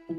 Hey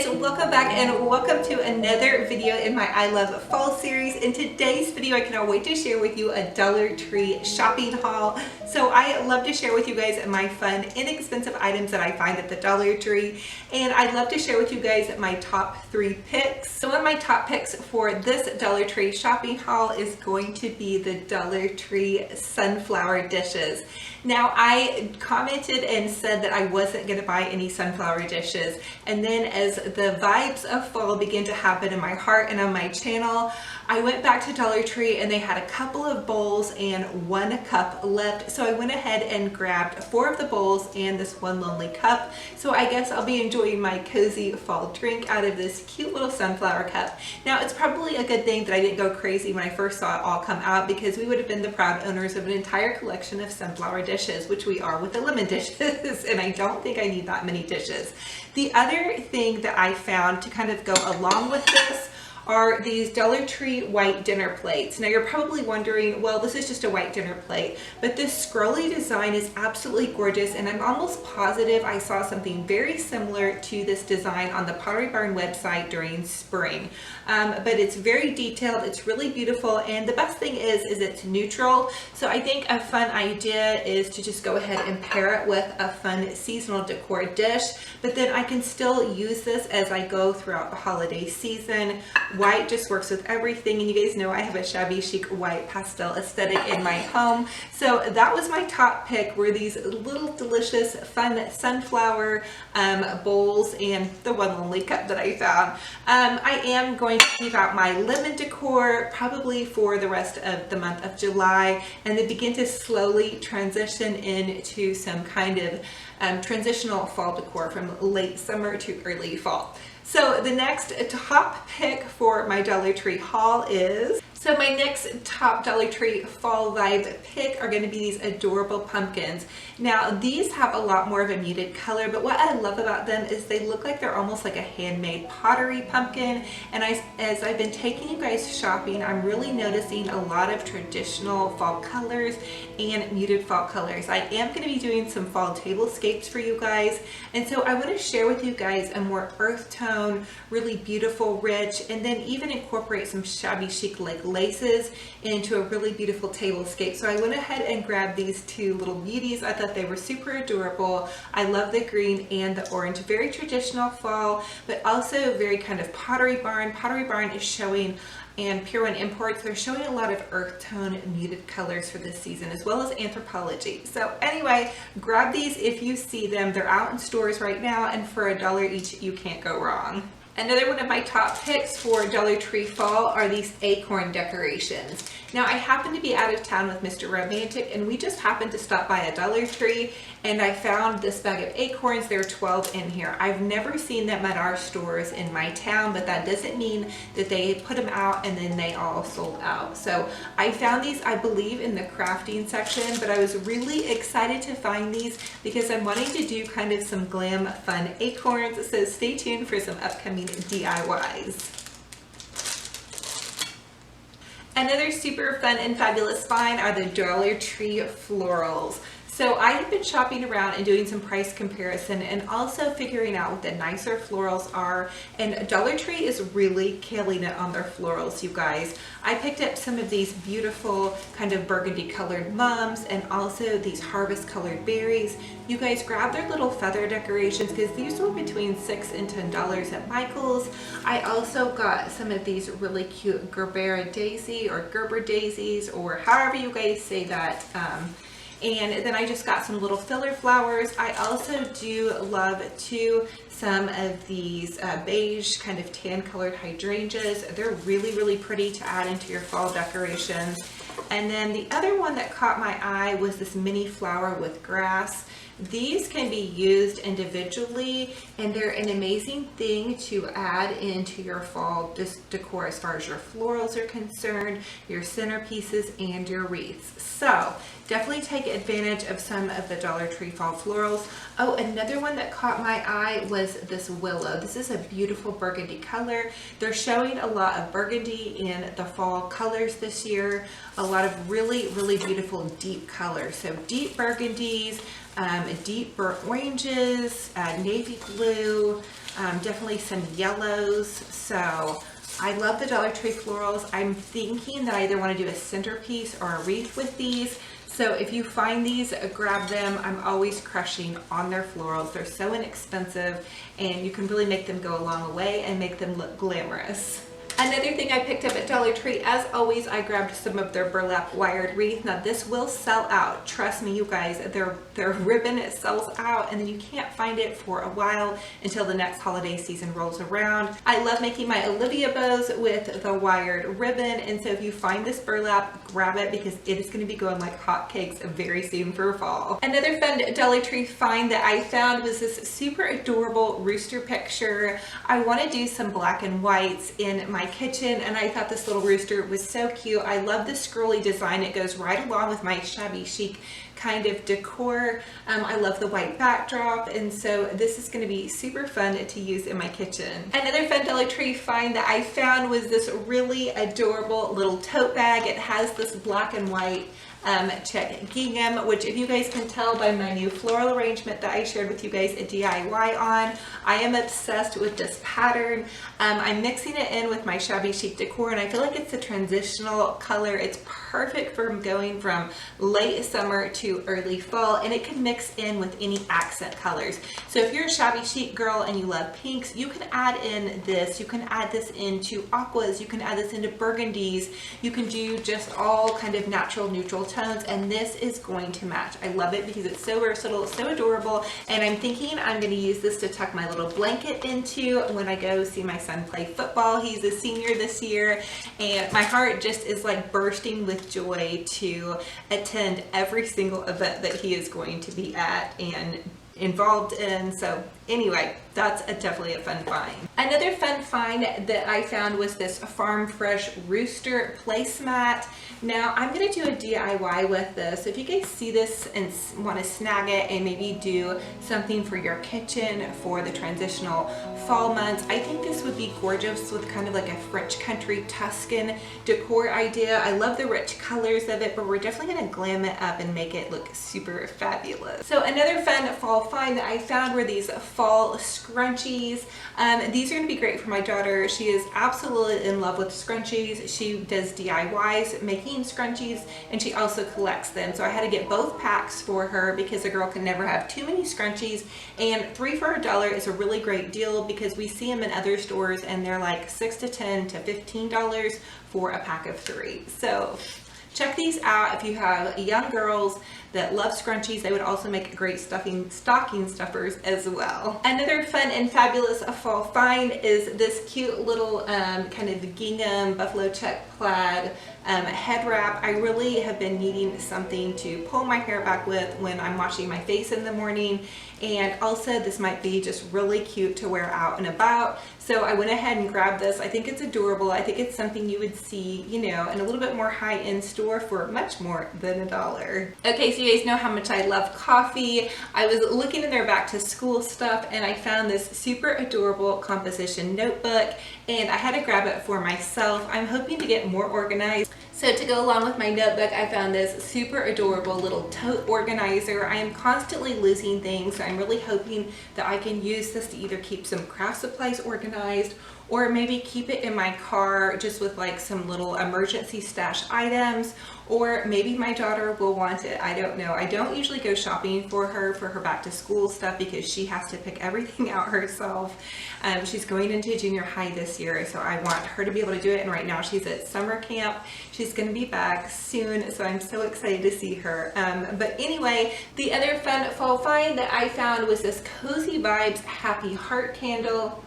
guys, welcome back and welcome to another video in my I Love Fall series. In today's video, I cannot wait to share with you a Dollar Tree shopping haul. So I love to share with you guys my fun, inexpensive items that I find at the Dollar Tree. And I'd love to share with you guys my top 3 picks. So one of my top picks for this Dollar Tree shopping haul is going to be the Dollar Tree sunflower dishes. Now I commented and said that I wasn't going to buy any sunflower dishes, and then as the vibes of fall began to happen in my heart and on my channel, I went back to Dollar Tree and they had a couple of bowls and 1 cup left, so I went ahead and grabbed 4 of the bowls and this 1 lonely cup. So I guess I'll be enjoying my cozy fall drink out of this cute little sunflower cup. Now it's probably a good thing that I didn't go crazy when I first saw it all come out, because we would have been the proud owners of an entire collection of sunflower dishes, which we are with the lemon dishes, and I don't think I need that many dishes. The other thing that I found to kind of go along with this are these Dollar Tree white dinner plates. Now you're probably wondering, well, this is just a white dinner plate, but this scrolly design is absolutely gorgeous, and I'm almost positive I saw something very similar to this design on the Pottery Barn website during spring. But it's very detailed, it's really beautiful, and the best thing is it's neutral. So I think a fun idea is to just go ahead and pair it with a fun seasonal decor dish, but then I can still use this as I go throughout the holiday season. White just works with everything, and you guys know I have a shabby chic white pastel aesthetic in my home. So that was my top pick, were these little delicious fun sunflower bowls and the 1 lonely cup that I found. I am going to keep out my lemon decor probably for the rest of the month of July, and then begin to slowly transition into some kind of transitional fall decor from late summer to early fall. So the next top pick for my Dollar Tree haul is, so my next top Dollar Tree fall vibe pick are going to be these adorable pumpkins. Now these have a lot more of a muted color, but what I love about them is they look like they're almost like a handmade pottery pumpkin. And as I've been taking you guys shopping, I'm really noticing a lot of traditional fall colors and muted fall colors. I am going to be doing some fall tablescapes for you guys, and so I want to share with you guys a more earth tone, really beautiful, rich, and then even incorporate some shabby chic like laces into a really beautiful tablescape. So I went ahead and grabbed these 2 little beauties. I thought they were super adorable. I love the green and the orange, very traditional fall, but also very kind of Pottery Barn. Pottery Barn is showing, and Pure One Imports, they're showing a lot of earth tone muted colors for this season, as well as Anthropology. So anyway, grab these if you see them. They're out in stores right now, and for $1 each, you can't go wrong. Another one of my top picks for Dollar Tree fall are these Acorn Decorations. Now I happen to be out of town with Mr. Romantic, and we just happened to stop by a Dollar Tree, and I found this bag of acorns. There are 12 in here. I've never seen them at our stores in my town, but that doesn't mean that they put them out and then they all sold out. So I found these, I believe, in the crafting section, but I was really excited to find these because I'm wanting to do kind of some glam fun acorns. So stay tuned for some upcoming DIYs. Another super fun and fabulous find are the Dollar Tree Florals. So I have been shopping around and doing some price comparison and also figuring out what the nicer florals are, and Dollar Tree is really killing it on their florals, you guys. I picked up some of these beautiful kind of burgundy colored mums and also these harvest colored berries. You guys grab their little feather decorations because these were between $6 and $10 at Michael's. I also got some of these really cute Gerber daisies, or however you guys say that. And then I just got some little filler flowers. I also do love too some of these beige kind of tan colored hydrangeas. They're really, really pretty to add into your fall decorations. And then the other one that caught my eye was this mini flower with grass. These can be used individually, and they're an amazing thing to add into your fall decor as far as your florals are concerned, your centerpieces, and your wreaths. So definitely take advantage of some of the Dollar Tree fall florals. Oh, another one that caught my eye was this willow. This is a beautiful burgundy color. They're showing a lot of burgundy in the fall colors this year. A lot of really, really beautiful deep colors. So deep burgundies, deep burnt oranges, navy blue, definitely some yellows. So I love the Dollar Tree florals. I'm thinking that I either want to do a centerpiece or a wreath with these. So if you find these, grab them. I'm always crushing on their florals. They're so inexpensive and you can really make them go a long way and make them look glamorous. Another thing I picked up at Dollar Tree, as always, I grabbed some of their burlap wired wreath. Now this will sell out. Trust me, you guys, their ribbon, it sells out and then you can't find it for a while until the next holiday season rolls around. I love making my Olivia bows with the wired ribbon, and so if you find this burlap, grab it because it is going to be going like hotcakes very soon for fall. Another fun Dollar Tree find that I found was this super adorable rooster picture. I want to do some black and whites in my kitchen and I thought this little rooster was so cute. I love the scrolly design. It goes right along with my shabby chic kind of decor. I love the white backdrop, and so this is going to be super fun to use in my kitchen. Another fun Dollar Tree find that I found was this really adorable little tote bag. It has this black and white check gingham, which if you guys can tell by my new floral arrangement that I shared with you guys a DIY on, I am obsessed with this pattern. I'm mixing it in with my shabby chic decor and I feel like it's a transitional color. It's perfect for going from late summer to early fall, and it can mix in with any accent colors. So if you're a shabby chic girl and you love pinks, you can add in this. You can add this into aquas. You can add this into burgundies. You can do just all kind of natural neutral tones, and this is going to match. I love it because it's so versatile, so adorable, and I'm thinking I'm going to use this to tuck my little blanket into when I go see my son play football. He's a senior this year, and my heart just is like bursting with joy to attend every single event that he is going to be at and involved in. So anyway, that's definitely a fun find. Another fun find that I found was this Farm Fresh Rooster placemat. Now I'm going to do a DIY with this. If you guys see this and want to snag it and maybe do something for your kitchen for the transitional fall months, I think this would be gorgeous with kind of like a French country Tuscan decor idea. I love the rich colors of it, but we're definitely going to glam it up and make it look super fabulous. So another fun fall find that I found were these fall scrunchies. These are going to be great for my daughter. She is absolutely in love with scrunchies. She does DIYs making scrunchies and she also collects them. So I had to get both packs for her because a girl can never have too many scrunchies, and 3 for $1 is a really great deal because we see them in other stores and they're like $6 to $10 to $15 for a pack of 3. So check these out if you have young girls that love scrunchies. They would also make great stocking stuffers as well. Another fun and fabulous fall find is this cute little kind of gingham buffalo check plaid head wrap. I really have been needing something to pull my hair back with when I'm washing my face in the morning, and also this might be just really cute to wear out and about. So I went ahead and grabbed this. I think it's adorable. I think it's something you would see, you know, in a little bit more high-end store for much more than $1. Okay, so you guys know how much I love coffee. I was looking in their back to school stuff and I found this super adorable composition notebook and I had to grab it for myself. I'm hoping to get more organized. So to go along with my notebook, I found this super adorable little tote organizer. I am constantly losing things, so I'm really hoping that I can use this to either keep some craft supplies organized or maybe keep it in my car just with like some little emergency stash items, or maybe my daughter will want it. I don't know. I don't usually go shopping for her back to school stuff because she has to pick everything out herself. She's going into junior high this year, so I want her to be able to do it, and right now she's at summer camp. She's going to be back soon, so I'm so excited to see her. But anyway, the other fun fall find that I found was this Cozy Vibes Happy Heart candle.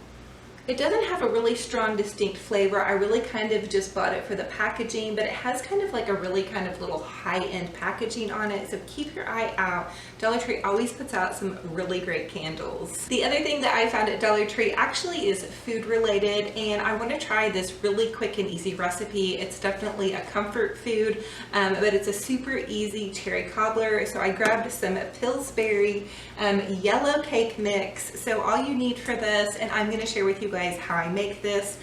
It doesn't have a really strong distinct flavor. I really kind of just bought it for the packaging, but it has kind of like a really kind of little high-end packaging on it, so keep your eye out. Dollar Tree always puts out some really great candles. The other thing that I found at Dollar Tree actually is food related, and I want to try this really quick and easy recipe. It's definitely a comfort food, but it's a super easy cherry cobbler. So I grabbed some Pillsbury yellow cake mix. So all you need for this, and I'm going to share with you guys how I make this,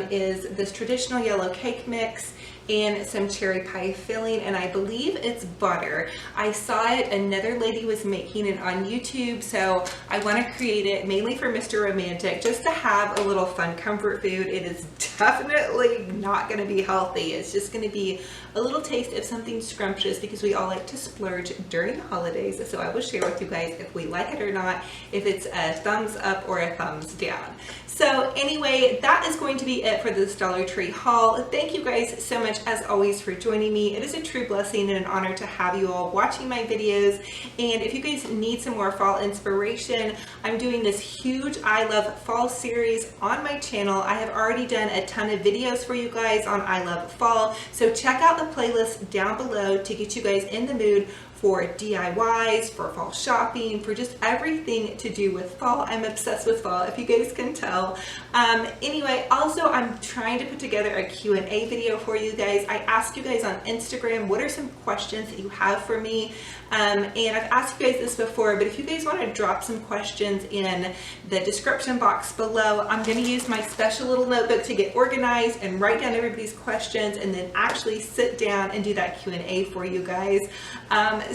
is this traditional yellow cake mix. and some cherry pie filling, and I believe it's butter. I saw it, another lady was making it on YouTube, so I want to create it mainly for Mr. Romantic, just to have a little fun comfort food. It is definitely not going to be healthy. It's just going to be a little taste of something scrumptious because we all like to splurge during the holidays. So I will share with you guys if we like it or not, if it's a thumbs up or a thumbs down. So anyway, that is going to be it for this Dollar Tree haul. Thank you guys so much as always for joining me. It is a true blessing and an honor to have you all watching my videos. And if you guys need some more fall inspiration, I'm doing this huge I Love Fall series on my channel. I have already done a ton of videos for you guys on I Love Fall. So check out the playlist down below to get you guys in the mood for DIYs, for fall shopping, for just everything to do with fall. I'm obsessed with fall, if you guys can tell. Anyway, also I'm trying to put together a Q&A video for you guys. I asked you guys on Instagram, what are some questions that you have for me? And I've asked you guys this before, but if you guys want to drop some questions in the description box below, I'm going to use my special little notebook to get organized and write down everybody's questions and then actually sit down and do that Q&A for you guys.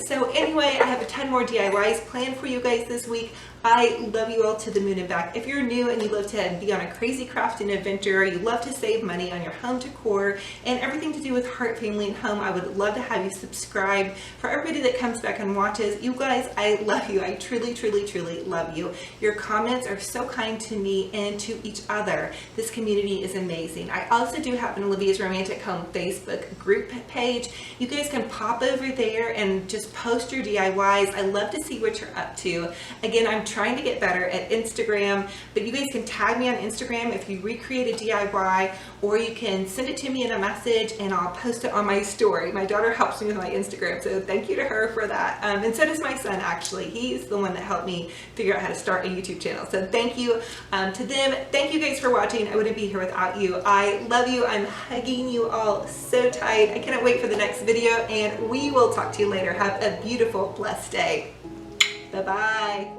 So anyway, I have a ton more DIYs planned for you guys this week. I love you all to the moon and back. If you're new and you love to be on a crazy crafting adventure, you love to save money on your home decor and everything to do with heart, family, and home, I would love to have you subscribe. For everybody that comes back and watches, you guys, I love you. I truly, truly, truly love you. Your comments are so kind to me and to each other. This community is amazing. I also do have an Olivia's Romantic Home Facebook group page. You guys can pop over there and just post your DIYs. I love to see what you're up to. Again, I'm trying to get better at Instagram, but you guys can tag me on Instagram if you recreate a DIY, or you can send it to me in a message and I'll post it on my story. My daughter helps me with my Instagram, so thank you to her for that. And so does my son, actually. He's the one that helped me figure out how to start a YouTube channel. So thank you to them. Thank you guys for watching. I wouldn't be here without you. I love you. I'm hugging you all so tight. I cannot wait for the next video, and we will talk to you later. Have a beautiful, blessed day. Bye-bye.